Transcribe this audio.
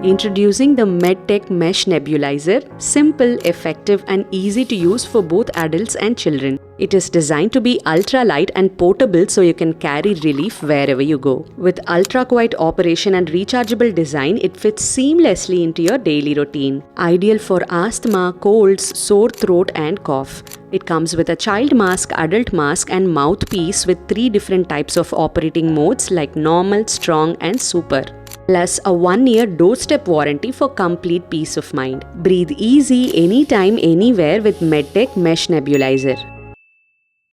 Introducing the MEDTECH Mesh Nebulizer, simple, effective and easy to use for both adults and children. It is designed to be ultra light and portable so you can carry relief wherever you go. With ultra quiet operation and rechargeable design, it fits seamlessly into your daily routine. Ideal for asthma, colds, sore throat and cough. It comes with a child mask, adult mask and mouthpiece with 3 different types of operating modes like normal, strong and super. Plus a 1-year doorstep warranty for complete peace of mind. Breathe easy anytime, anywhere with MEDTECH Mesh Nebulizer.